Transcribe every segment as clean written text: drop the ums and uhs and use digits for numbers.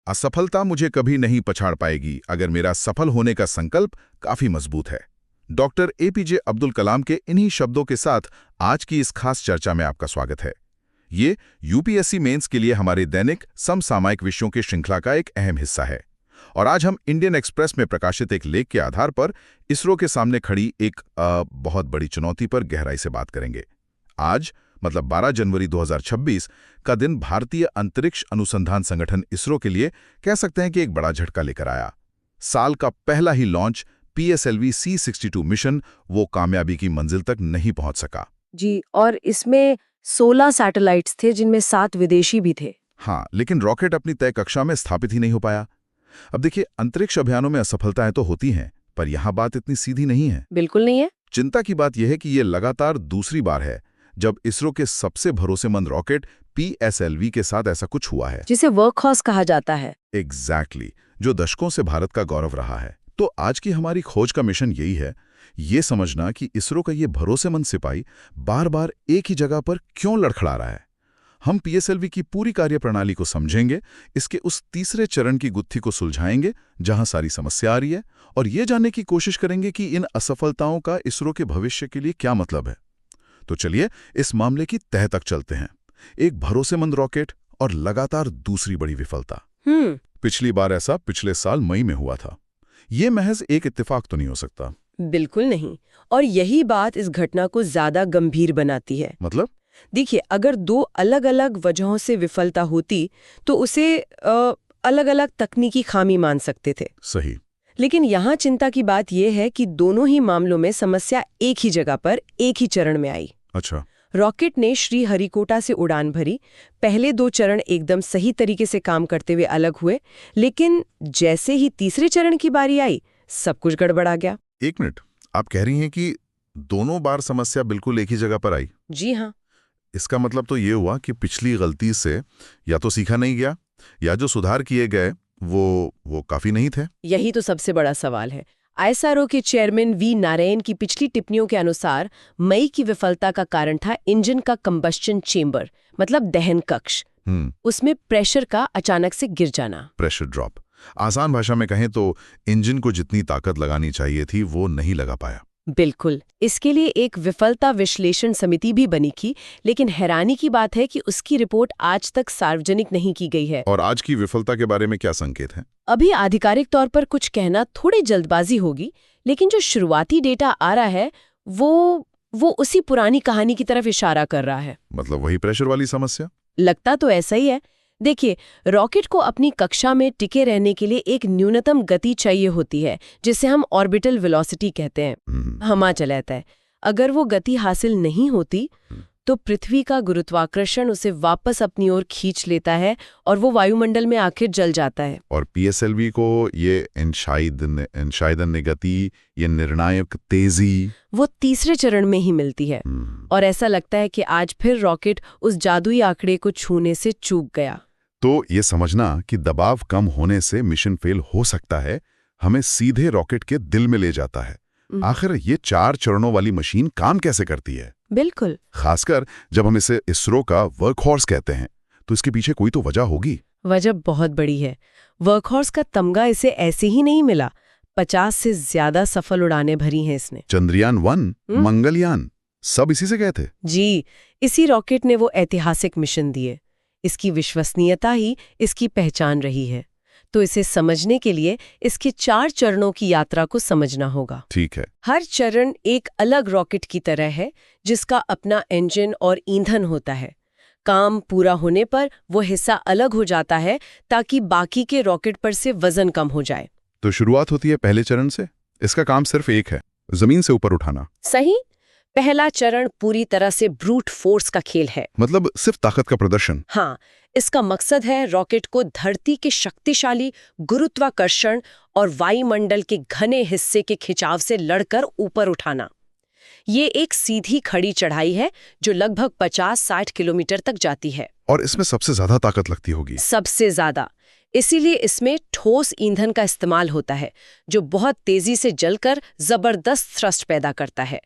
असफलता मुझे कभी नहीं पछाड़ पाएगी अगर मेरा सफल होने का संकल्प काफी मजबूत है। डॉक्टर एपीजे अब्दुल कलाम के इन्हीं शब्दों के साथ आज की इस खास चर्चा में आपका स्वागत है। ये यूपीएससी मेंस के लिए हमारे दैनिक समसामयिक विषयों की श्रृंखला का एक अहम हिस्सा है और आज हम इंडियन एक्सप्रेस में प्रकाशित एक लेख के आधार पर इसरो के सामने खड़ी एक बहुत बड़ी चुनौती पर गहराई से बात करेंगे। आज मतलब 12 जनवरी 2026 का दिन भारतीय अंतरिक्ष अनुसंधान संगठन इसरो के लिए कह सकते हैं कि एक बड़ा झटका लेकर आया। साल का पहला ही लॉन्च PSLV C62 मिशन वो कामयाबी की मंजिल तक नहीं पहुंच सका। जी, और इसमें 16 सैटेलाइट्स थे जिनमें 7 विदेशी भी थे। हाँ, लेकिन रॉकेट अपनी तय कक्षा में स्थापित ही नहीं हो पाया। अब देखिए, अंतरिक्ष अभियानों में असफलताएं तो होती हैं, पर यहां बात इतनी सीधी नहीं है। बिल्कुल नहीं है। चिंता की बात यह है कि ये लगातार दूसरी बार है जब इसरो के सबसे भरोसेमंद रॉकेट PSLV के साथ ऐसा कुछ हुआ है, जिसे वर्कहॉर्स कहा जाता है। एग्जैक्टली, जो दशकों से भारत का गौरव रहा है। तो आज की हमारी खोज का मिशन यही है, ये समझना कि इसरो का ये भरोसेमंद सिपाही बार बार एक ही जगह पर क्यों लड़खड़ा रहा है। हम PSLV की पूरी कार्यप्रणाली को समझेंगे, इसके उस तीसरे चरण की गुत्थी को सुलझाएंगे जहां सारी समस्या आ रही है, और ये जानने की कोशिश करेंगे कि इन असफलताओं का इसरो के भविष्य के लिए क्या मतलब है। तो चलिए इस मामले की तह तक चलते हैं। एक भरोसेमंद रॉकेट और लगातार दूसरी बड़ी विफलता। पिछली बार ऐसा पिछले साल मई में हुआ था। ये महज एक इत्तेफाक तो नहीं हो सकता। बिल्कुल नहीं, और यही बात इस घटना को ज्यादा गंभीर बनाती है। मतलब देखिए, अगर दो अलग अलग वजहों से विफलता होती तो उसे अलग अलग तकनीकी खामी मान सकते थे। सही। लेकिन यहाँ चिंता की बात यह है कि दोनों ही मामलों में समस्या एक ही जगह पर एक ही चरण में आई। अच्छा। रॉकेट ने श्रीहरिकोटा से उड़ान भरी। पहले 2 चरण एकदम सही तरीके से काम करते हुए अलग हुए, लेकिन जैसे ही तीसरे चरण की बारी आई, सब कुछ गड़बड़ा गया। एक मिनट, आप कह रही हैं कि दोनों बार समस्या बिल्कुल एक ही जगह पर आई? जी हाँ। इसका मतलब तो ये हुआ कि पिछली गलती से या तो सीखा नहीं गया, या जो सुधार किए गए वो काफी नहीं थे। यही तो सबसे बड़ा सवाल है। ISRO के चेयरमैन V नारायण की पिछली टिप्पणियों के अनुसार मई की विफलता का कारण था इंजन का कंबस्शन चेंबर, मतलब दहन कक्ष। उसमें प्रेशर का अचानक से गिर जाना, प्रेशर ड्रॉप। आसान भाषा में कहें तो इंजन को जितनी ताकत लगानी चाहिए थी वो नहीं लगा पाया। बिल्कुल। इसके लिए एक विफलता विश्लेषण समिति भी बनी थी, लेकिन हैरानी की बात है कि उसकी रिपोर्ट आज तक सार्वजनिक नहीं की गई है। और आज की विफलता के बारे में क्या संकेत है? अभी आधिकारिक तौर पर कुछ कहना थोड़ी जल्दबाजी होगी, लेकिन जो शुरुआती डेटा आ रहा है वो उसी पुरानी कहानी की तरफ इशारा कर रहा है। मतलब वही प्रेशर वाली समस्या? लगता तो ऐसा ही है। देखिए, रॉकेट को अपनी कक्षा में टिके रहने के लिए एक न्यूनतम गति चाहिए होती है, जिसे हम ऑर्बिटल वेलोसिटी कहते हैं। हमा चलाता है। अगर वो गति हासिल नहीं होती तो पृथ्वी का गुरुत्वाकर्षण उसे वापस अपनी ओर खींच लेता है और वो वायुमंडल में आखिर जल जाता है। और PSLV को ये इंशाइदन गति, ये निर्णायक तेजी, वो तीसरे चरण में ही मिलती है। और ऐसा लगता है कि आज फिर रॉकेट उस जादुई आंकड़े को छूने से चूक गया। तो ये समझना कि दबाव कम होने से मिशन फेल हो सकता है, हमें सीधे रॉकेट के दिल में ले जाता है। आखिर ये 4 चरणों वाली मशीन काम कैसे करती है? बिल्कुल। खासकर जब हम इसे इसरो का वर्कहॉर्स कहते हैं, तो इसके पीछे कोई तो वजह होगी। वजह बहुत बड़ी है। वर्कहॉर्स का तमगा इसे ऐसे ही नहीं मिला। 50 से ज्यादा सफल उड़ानें भरी हैं इसने। चंद्रयान 1, मंगलयान, सब इसी से गए थे। जी, इसी रॉकेट ने वो ऐतिहासिक मिशन दिए। इसकी विश्वसनीयता ही इसकी पहचान रही है। तो इसे समझने के लिए इसके 4 चरणों की यात्रा को समझना होगा। ठीक है। हर चरण एक अलग रॉकेट की तरह है, जिसका अपना इंजन और ईंधन होता है। काम पूरा होने पर वो हिस्सा अलग हो जाता है ताकि बाकी के रॉकेट पर से वजन कम हो जाए। तो शुरुआत होती है पहले चरण से। इसका काम सिर्फ एक है, जमीन से ऊपर उठाना। सही। पहला चरण पूरी तरह से ब्रूट फोर्स का खेल है, मतलब सिर्फ ताकत का प्रदर्शन। हाँ, इसका मकसद है रॉकेट को धरती के शक्तिशाली गुरुत्वाकर्षण और वायुमंडल के घने हिस्से के खिंचाव से लड़कर ऊपर उठाना। ये एक सीधी खड़ी चढ़ाई है जो लगभग 50-60 किलोमीटर तक जाती है। और इसमें सबसे ज्यादा ताकत लगती होगी। सबसे ज्यादा। इसीलिए इसमें ठोस ईंधन का इस्तेमाल होता है, जो बहुत तेजी से जलकर जबरदस्त थ्रस्ट पैदा करता है।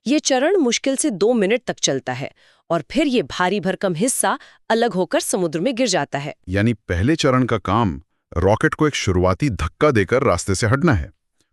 ये चरण मुश्किल से 2 मिनट तक चलता है और फिर ये भारी भरकम हिस्सा अलग होकर समुद्र में गिर जाता है। यानी पहले चरण का काम रॉकेट को एक शुरुआती धक्का देकर रास्ते से हटना है।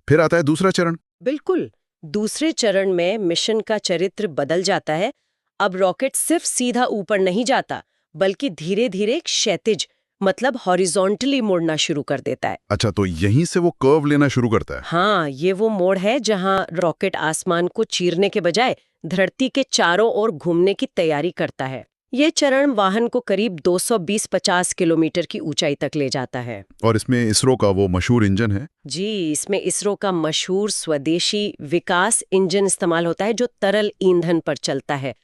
फिर आता है दूसरा चरण। बिल्कुल। दूसरे चरण में मिशन का चरित्र बदल जाता है। अब रॉकेट सिर्फ सीधा ऊपर नहीं जाता, बल्कि धीरे धीरे क्षैतिज मतलब हॉरिजॉन्टली मुड़ना शुरू कर देता है। अच्छा, तो यहीं से वो कर्व लेना शुरू करता है। हाँ, ये वो मोड़ है जहाँ रॉकेट आसमान को चीरने के बजाय धरती के चारों ओर घूमने की तैयारी करता है। ये चरण वाहन को करीब 220-50 किलोमीटर की ऊंचाई तक ले जाता है। और इसमें इसरो का वो मशहूर इंजन है। जी, इसमें इसरो का मशहूर स्वदेशी विकास इंजन इस्तेमाल होता है, जो तरल ईंधन पर चलता है।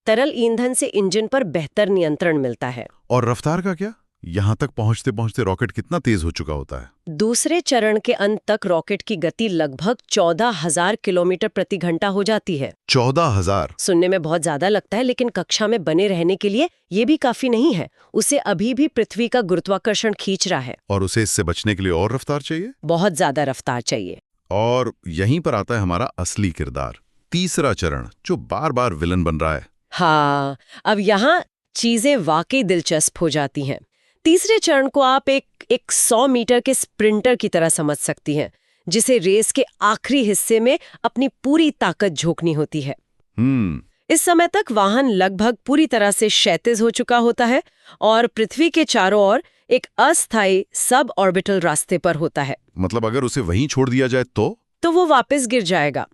तरल ईंधन से इंजन पर बेहतर नियंत्रण मिलता है। और रफ्तार का क्या? यहां तक पहुंचते पहुंचते रॉकेट कितना तेज हो चुका होता है? दूसरे चरण के अंत तक रॉकेट की गति लगभग 14,000 किलोमीटर प्रति घंटा हो जाती है। 14,000? सुनने में बहुत ज्यादा लगता है, लेकिन कक्षा में बने रहने के लिए ये भी काफी नहीं है। उसे अभी भी पृथ्वी का गुरुत्वाकर्षण खींच रहा है। और उसे इससे बचने के लिए और रफ्तार चाहिए? बहुत ज्यादा रफ्तार चाहिए। और यहीं पर आता है हमारा असली किरदार, तीसरा चरण, जो बार बार विलन बन रहा है। हाँ, अब यहाँ चीजें वाकई दिलचस्प हो जाती हैं। तीसरे चरण को आप एक 100 मीटर के स्प्रिंटर की तरह समझ सकती हैं, जिसे रेस के आखिरी हिस्से में अपनी पूरी ताकत झोंकनी होती है। इस समय तक वाहन लगभग पूरी तरह से क्षैतिज हो चुका होता है और पृथ्वी के चारों ओर एक अस्थायी सब ऑर्बिटल रास्ते पर होता है। मतलब अगर उसे वहीं छोड़ दिया जाए तो वो वापस गिर जाएगा।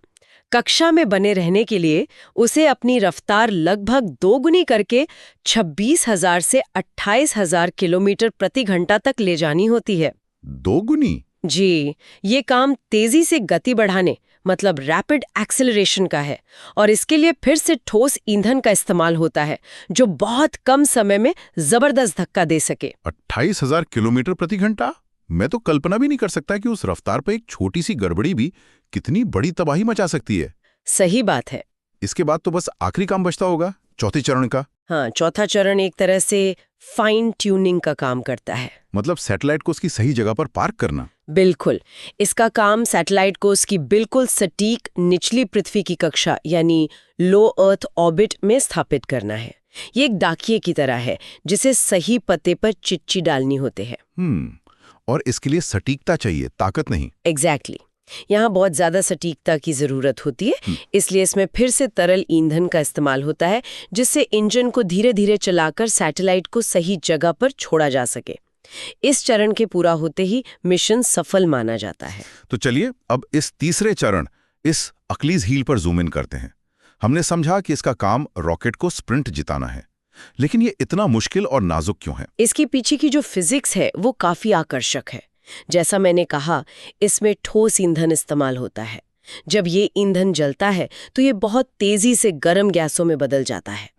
कक्षा में बने रहने के लिए उसे अपनी रफ्तार लगभग दोगुनी करके 26,000 से 28,000 किलोमीटर प्रति घंटा तक ले जानी होती है। दोगुनी? जी, ये काम तेजी से गति बढ़ाने मतलब रैपिड एक्सेलरेशन का है, और इसके लिए फिर से ठोस ईंधन का इस्तेमाल होता है, जो बहुत कम समय में जबरदस्त धक्का दे सके। 28,000 किलोमीटर प्रति घंटा? मैं तो कल्पना भी नहीं कर सकता कि उस रफ्तार पर एक छोटी सी गड़बड़ी भी कितनी बड़ी तबाही मचा सकती है। सही बात है। इसके बाद तो बस आखिरी काम बचता होगा, चौथे चरण का। हाँ, चौथा चरण एक तरह से फाइन ट्यूनिंग का काम करता है। मतलब सैटेलाइट को उसकी सही जगह पर पार्क करना। बिल्कुल। इसका काम सैटेलाइट को उसकी बिल्कुल सटीक निचली पृथ्वी की कक्षा यानी लो अर्थ ऑर्बिट में स्थापित करना है। ये एक डाकिये की तरह है, जिसे सही पते पर चिट्ठी डालनी होते हैं। और इसके लिए सटीकता चाहिए, ताकत नहीं। एग्जैक्टली। यहाँ बहुत ज्यादा सटीकता की जरूरत होती है, इसलिए इसमें फिर से तरल ईंधन का इस्तेमाल होता है, जिससे इंजन को धीरे धीरे चलाकर सैटेलाइट को सही जगह पर छोड़ा जा सके। इस चरण के पूरा होते ही मिशन सफल माना जाता है। तो चलिए अब इस तीसरे चरण, इस अक्लीज हील पर जूम इन करते हैं। हमने समझा कि इसका काम रॉकेट को स्प्रिंट जिताना है, लेकिन ये इतना मुश्किल और नाजुक क्यों है? इसके पीछे की जो फिजिक्स है वो काफी आकर्षक है। जैसा मैंने कहा, इसमें ठोस ईंधन इस्तेमाल होता है। जब ये ईंधन जलता है तो ये बहुत तेजी से गर्म गैसों में बदल जाता है।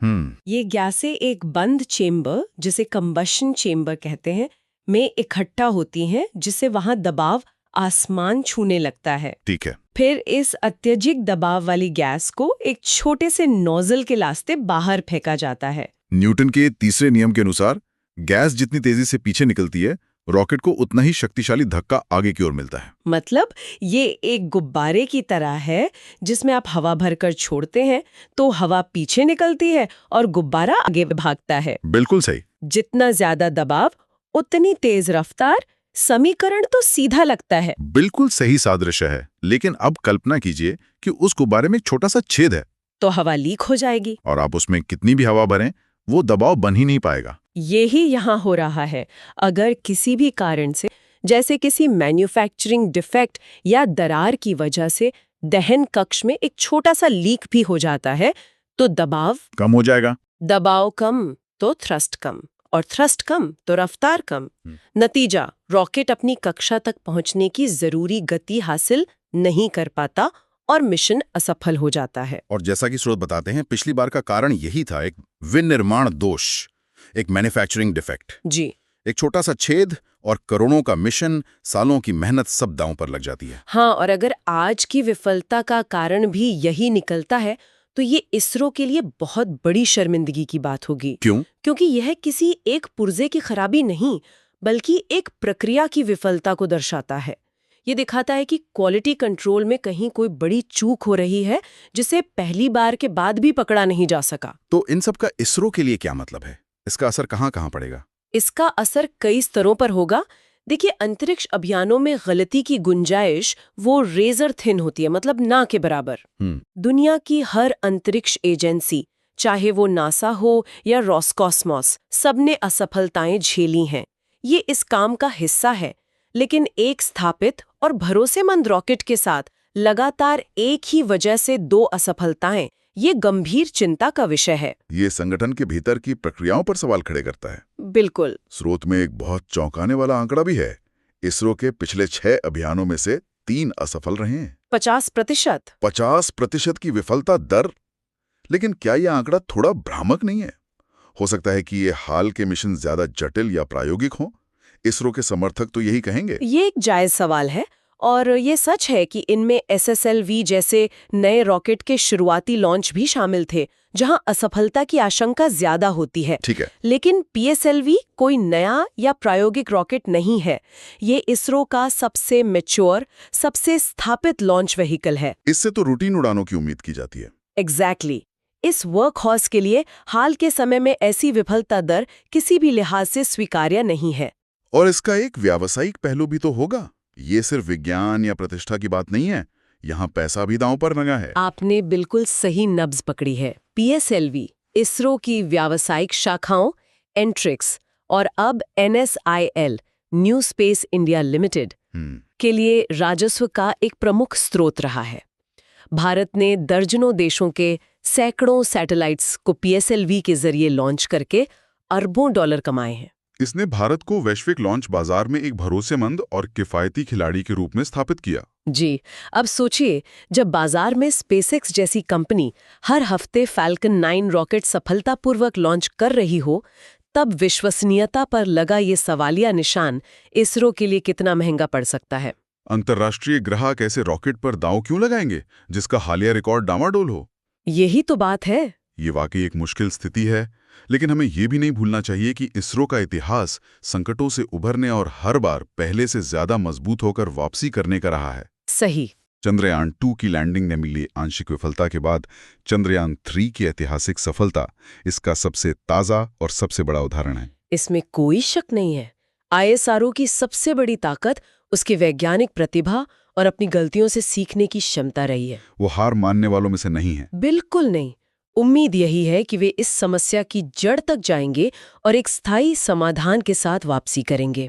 ये गैसें एक बंद चेम्बर, जिसे कंबशन चेम्बर कहते हैं, में इकट्ठा होती हैं, जिससे वहां दबाव आसमान छूने लगता है। ठीक है। फिर इस अत्यधिक दबाव वाली गैस को एक छोटे से नोजल के रास्ते बाहर फेंका जाता है। न्यूटन के तीसरे नियम के अनुसार गैस जितनी तेजी से पीछे निकलती है, रॉकेट को उतना ही शक्तिशाली धक्का आगे की ओर मिलता है। मतलब ये एक गुब्बारे की तरह है, जिसमें आप हवा भरकर छोड़ते हैं तो हवा पीछे निकलती है और गुब्बारा आगे भागता है। बिल्कुल सही। जितना ज्यादा दबाव उतनी तेज रफ्तार। समीकरण तो सीधा लगता है। बिल्कुल सही सादृश्य है। लेकिन अब कल्पना कीजिए कि उस गुब्बारे में एक छोटा सा छेद है, तो हवा लीक हो जाएगी। और आप उसमें कितनी भी हवा भरें, वो दबाव बन ही नहीं पाएगा। यही यहाँ हो रहा है। अगर किसी भी कारण से, जैसे किसी मैन्युफैक्चरिंग डिफेक्ट या दरार की वजह से दहन कक्ष में एक छोटा सा लीक भी हो जाता है, तो दबाव कम हो जाएगा। दबाव कम तो थ्रस्ट कम, और थ्रस्ट कम तो रफ्तार कम। नतीजा, रॉकेट अपनी कक्षा तक पहुंचने की जरूरी गति हासिल नहीं कर पाता और मिशन असफल हो जाता है। और जैसा कि स्रोत बताते हैं, पिछली बार का कारण यही था, एक विनिर्माण दोष, एक मैन्युफैक्चरिंग डिफेक्ट। जी। एक छोटा सा छेद और करोड़ों का मिशन, सालों की मेहनत सब दांव पर लग जाती है। हाँ, और अगर आज की विफलता का कारण भी यही निकलता है, तो ये इसरो के लिए बहुत बड़ी शर्मिंदगी की बात होगी। क्यों? क्योंकि यह किसी एक पुर्जे की खराबी नहीं, बल्कि एक प्रक्रिया की विफलता को दर्शाता है। ये दिखाता है कि क्वालिटी कंट्रोल में कहीं कोई बड़ी चूक हो रही है, जिसे पहली बार के बाद भी पकड़ा नहीं जा सका। तो इन सब का इसरो के लिए क्या मतलब है? इसका असर कहाँ कहाँ पड़ेगा? इसका असर कई स्तरों पर होगा। देखिए, अंतरिक्ष अभियानों में गलती की गुंजाइश वो रेजर थिन होती है, मतलब ना के बराबर। दुनिया की हर अंतरिक्ष एजेंसी, चाहे वो नासा हो या रॉसकॉस्मॉस, सबने असफलताएं झेली हैं। ये इस काम का हिस्सा है। लेकिन एक स्थापित और भरोसेमंद रॉकेट के साथ लगातार एक ही वजह से 2 असफलताएं, ये गंभीर चिंता का विषय है। ये संगठन के भीतर की प्रक्रियाओं पर सवाल खड़े करता है। बिल्कुल। स्रोत में एक बहुत चौंकाने वाला आंकड़ा भी है। इसरो के पिछले 6 अभियानों में से 3 असफल रहे हैं। 50%। 50% की विफलता दर। लेकिन क्या यह आंकड़ा थोड़ा भ्रामक नहीं है? हो सकता है कि ये हाल के मिशन ज्यादा जटिल या प्रायोगिक हों। इसरो के समर्थक तो यही कहेंगे। ये एक जायज सवाल है, और ये सच है कि इनमें SSLV जैसे नए रॉकेट के शुरुआती लॉन्च भी शामिल थे, जहां असफलता की आशंका ज्यादा होती है। ठीक है। लेकिन PSLV कोई नया या प्रायोगिक रॉकेट नहीं है। ये इसरो का सबसे मैच्योर, सबसे स्थापित लॉन्च व्हीकल है। इससे तो रूटीन उड़ानों की उम्मीद की जाती है। एग्जैक्टली। इस वर्क हॉर्स के लिए हाल के समय में ऐसी विफलता दर किसी भी लिहाज से स्वीकार्य नहीं है। और इसका एक व्यावसायिक पहलू भी तो होगा। ये सिर्फ विज्ञान या प्रतिष्ठा की बात नहीं है, यहाँ पैसा भी दांव पर लगा है। आपने बिल्कुल सही नब्ज पकड़ी है। PSLV इसरो की व्यावसायिक शाखाओं एंट्रिक्स और अब NSIL new space India limited के लिए राजस्व का एक प्रमुख स्रोत रहा है। भारत ने दर्जनों देशों के सैकड़ों सैटेलाइट्स को PSLV के जरिए लॉन्च करके अरबों डॉलर कमाए हैं। इसने भारत को वैश्विक लॉन्च बाजार में एक भरोसेमंद और किफायती खिलाड़ी के रूप में स्थापित किया। जी, अब सोचिए, जब बाजार में स्पेसएक्स जैसी कंपनी हर हफ्ते फैल्कन 9 रॉकेट सफलतापूर्वक लॉन्च कर रही हो, तब विश्वसनीयता पर लगा ये सवालिया निशान इसरो के लिए कितना महंगा पड़ सकता है। अंतर्राष्ट्रीय ग्राहक ऐसे रॉकेट पर दांव क्यों लगाएंगे जिसका हालिया रिकॉर्ड डामाडोल हो? यही तो बात है। ये वाकई एक मुश्किल स्थिति है, लेकिन हमें ये भी नहीं भूलना चाहिए कि इसरो का इतिहास संकटों से उभरने और हर बार पहले से ज्यादा मजबूत होकर वापसी करने का रहा है। सही। चंद्रयान 2 की लैंडिंग में मिली आंशिक विफलता के बाद चंद्रयान 3 की ऐतिहासिक सफलता इसका सबसे ताज़ा और सबसे बड़ा उदाहरण है। इसमें कोई शक नहीं है। ISRO की सबसे बड़ी ताकत उसकी वैज्ञानिक प्रतिभा और अपनी गलतियों से सीखने की क्षमता रही है। वो हार मानने वालों में से नहीं है। बिल्कुल नहीं। उम्मीद यही है कि वे इस समस्या की जड़ तक जाएंगे और एक स्थायी समाधान के साथ वापसी करेंगे।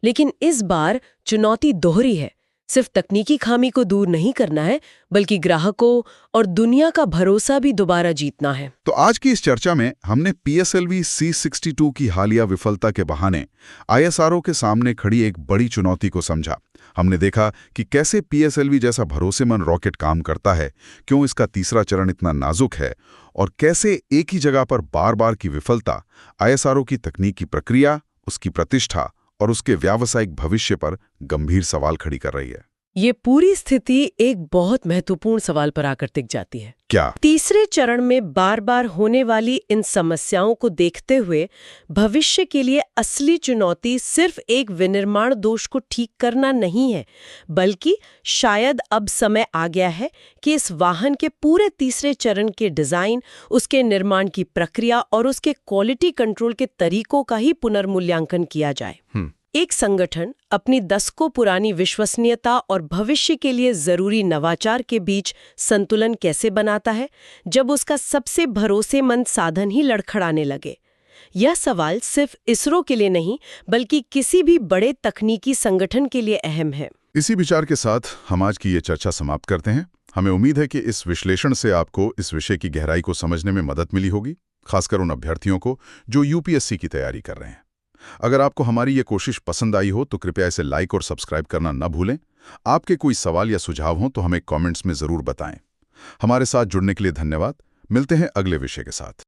लेकिन इस बार चुनौती दोहरी है। सिर्फ तकनीकी खामी को दूर नहीं करना है, बल्कि ग्राहकों और दुनिया का भरोसा भी दोबारा जीतना है। तो आज की इस चर्चा में हमने PSLV C62 की हालिया विफलता के बहाने ISRO के सामने खड़ी एक बड़ी चुनौती को समझा। हमने देखा कि कैसे PSLV जैसा भरोसेमंद रॉकेट काम करता है, क्यों इसका तीसरा चरण इतना नाजुक है, और कैसे एक ही जगह पर बार बार की विफलता ISRO की तकनीकी प्रक्रिया, उसकी प्रतिष्ठा और उसके व्यावसायिक भविष्य पर गंभीर सवाल खड़ी कर रही है। ये पूरी स्थिति एक बहुत महत्वपूर्ण सवाल पर आकर टिक जाती है। क्या? तीसरे चरण में बार बार होने वाली इन समस्याओं को देखते हुए भविष्य के लिए असली चुनौती सिर्फ एक विनिर्माण दोष को ठीक करना नहीं है, बल्कि शायद अब समय आ गया है कि इस वाहन के पूरे तीसरे चरण के डिजाइन, उसके निर्माण की प्रक्रिया और उसके क्वालिटी कंट्रोल के तरीकों का ही पुनर्मूल्यांकन किया जाए। एक संगठन अपनी दशकों पुरानी विश्वसनीयता और भविष्य के लिए जरूरी नवाचार के बीच संतुलन कैसे बनाता है, जब उसका सबसे भरोसेमंद साधन ही लड़खड़ाने लगे? यह सवाल सिर्फ इसरो के लिए नहीं, बल्कि किसी भी बड़े तकनीकी संगठन के लिए अहम है। इसी विचार के साथ हम आज की ये चर्चा समाप्त करते हैं। हमें उम्मीद है कि इस विश्लेषण से आपको इस विषय की गहराई को समझने में मदद मिली होगी, खासकर उन अभ्यर्थियों को जो UPSC की तैयारी कर रहे हैं। अगर आपको हमारी ये कोशिश पसंद आई हो तो कृपया इसे लाइक और सब्सक्राइब करना न भूलें। आपके कोई सवाल या सुझाव हों तो हमें कमेंट्स में ज़रूर बताएं। हमारे साथ जुड़ने के लिए धन्यवाद। मिलते हैं अगले विषय के साथ।